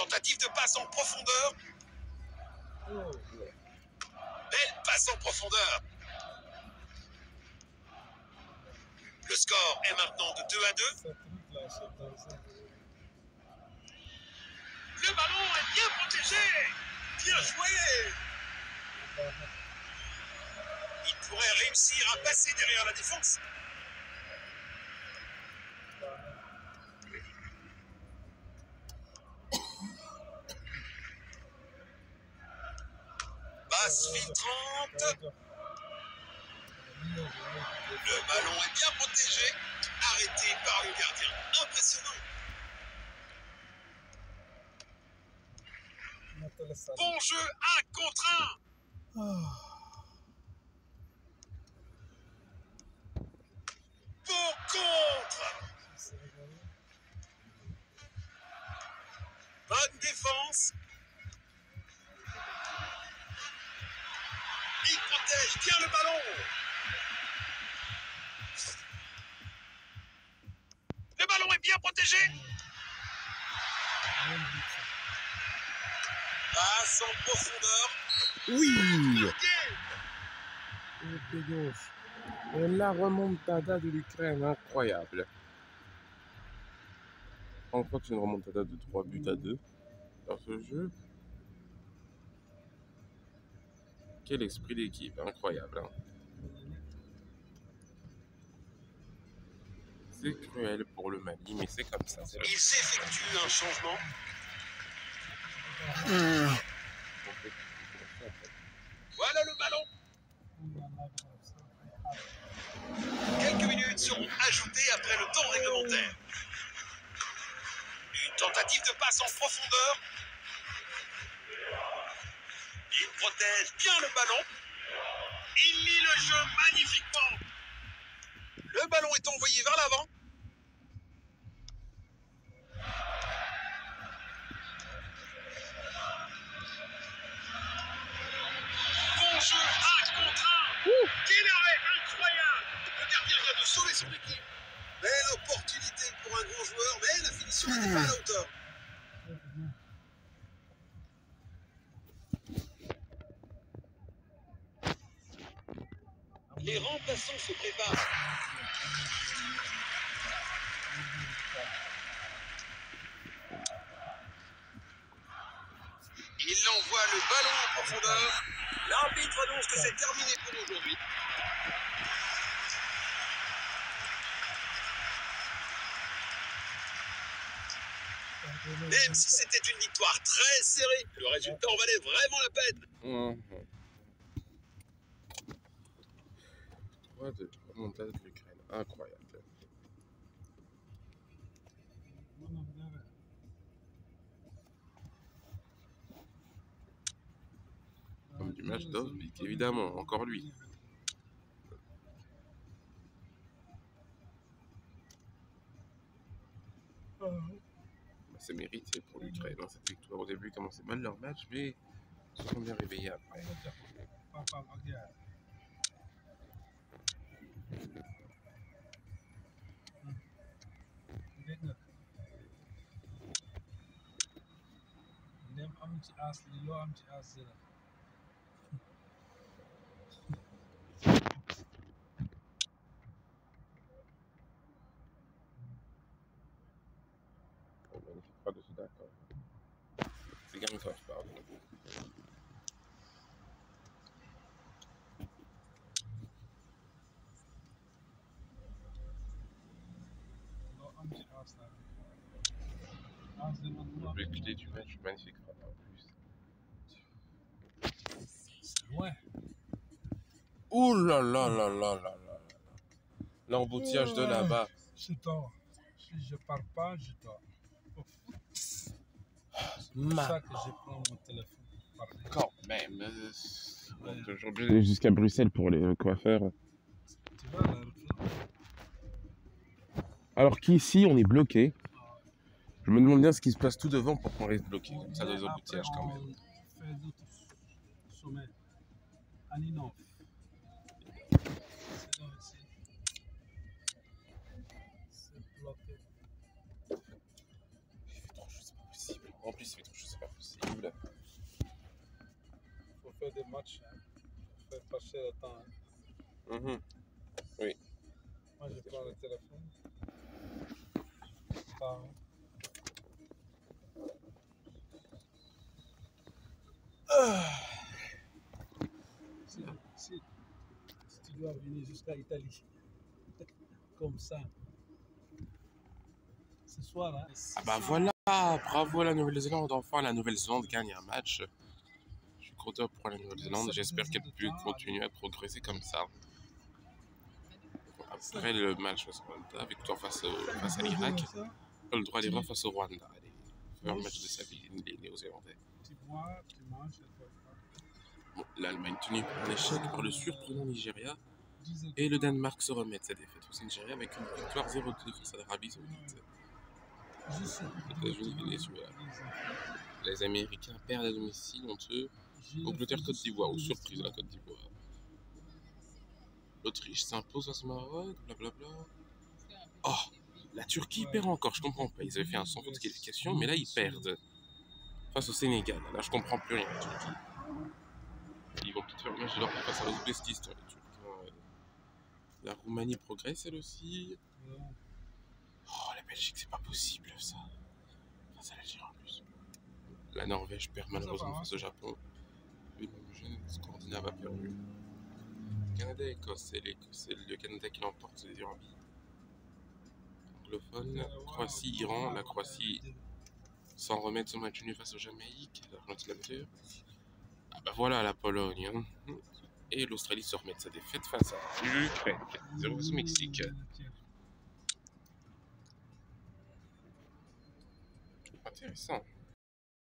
Tentative de passe en profondeur. Belle passe en profondeur. Le score est maintenant de 2-2. Le ballon est bien protégé. Bien joué. Il pourrait réussir à passer derrière la défense. Passe filtrante. Le ballon est bien protégé. Arrêté par le gardien. Impressionnant. Bon jeu, 1 contre 1. Bon contre. Bonne défense. Il protège bien le ballon. Le ballon est bien protégé. Passe en profondeur. Oui. Et la remontada de l'Ukraine, incroyable. Encore une remontada de 3-2 dans ce jeu. Quel esprit d'équipe, incroyable. Hein. C'est cruel pour le Mali, mais c'est comme ça. Ils effectuent un changement. Voilà le ballon. Quelques minutes seront ajoutées après le temps réglementaire. Une tentative de passe en profondeur. Il protège bien le ballon. Il lit le jeu magnifiquement. Le ballon est envoyé vers l'avant. Bon jeu, 1 contre 1. Quel arrêt incroyable. Le gardien vient de sauver son équipe. Belle opportunité pour un grand joueur, mais la finition n'était pas à la hauteur. Les remplaçants se préparent. Il envoie le ballon en profondeur. L'arbitre annonce que c'est terminé pour aujourd'hui. Même si c'était une victoire très serrée, le résultat en valait vraiment la peine. 3-2, remontada de l'Ukraine, incroyable. Comme du match d'Ovbik, évidemment, encore lui. C'est mérité pour l'Ukraine, hein, cette victoire. Au début, ils commençaient mal leur match, mais ils se sont bien réveillés après. Magnifique pas de Soudan, d'accord. C'est Gankov, pardon. Le clé du match, magnifique frappe en plus. Ouais. Ouh là là là là là là. L'embouteillage de là-bas. Je dors. Si je pars pas, je dors. C'est pour ça que je prends mon téléphone pour parler. Quand même. Aujourd'hui, jusqu'à Bruxelles pour les coiffeurs. Tu vois, la route. Alors qu'ici, on est bloqué. Je me demande bien ce qui se passe tout devant pour qu'on reste bloqué. Comme ça, dans les embouteillages quand même. On fait d'autres sommets. Aninov. C'est là aussi. C'est bloqué. Il fait trop chaud, c'est pas possible. En plus, il fait trop chaud. match. Hein. Ça fait passer le temps. Hein. Oui. Moi, je prends le téléphone. Ah. Si tu dois venir jusqu'à l'Italie, comme ça, ce soir, hein, Ah bah voilà, bravo à la Nouvelle-Zélande. Enfin, la Nouvelle-Zélande gagne un match. Je suis content pour la Nouvelle-Zélande. J'espère qu'elle peut continuer à progresser comme ça. Après le match face au Rwanda, victoire face à l'Irak, pas le droit à l'erreur face au Rwanda. Allez, faire un match de sa vie, les Néo-Zélandais. tu bois, tu manges. Bon, l'Allemagne tenue par un échec par le surprenant Nigeria. Et le Danemark se remet de sa défaite face au Nigeria avec une victoire 0-2 face à l'Arabie Saoudite. États-Unis, Venezuela. Les Américains perdent à domicile entre eux. Angleterre, Côte d'Ivoire, ou surprise de la Côte d'Ivoire. L'Autriche s'impose face au Maroc, blablabla. Oh, la Turquie perd encore, je comprends pas. Ils avaient fait un sans faute de qualification, mais là ils perdent. Face au Sénégal, là je comprends plus rien, la Turquie. Ils vont peut-être faire le match de leur face à l'Ouzbékistan, les Turcs. La Roumanie progresse elle aussi. Oh, la Belgique, c'est pas possible ça. Face à l'Algérie en plus. La Norvège perd malheureusement face au Japon. Une jeune Scandinave a perdu. Canada-Écosse, c'est le Canada qui l'emporte, c'est des Irlandais. Anglophone, Croatie-Iran, la Croatie s'en remet de son match nul face au Jamaïque, l'Argentine. Ah bah voilà la Pologne. Hein. Et l'Australie se remet de sa défaite face à l'Ukraine, 0 face au Mexique. Intéressant.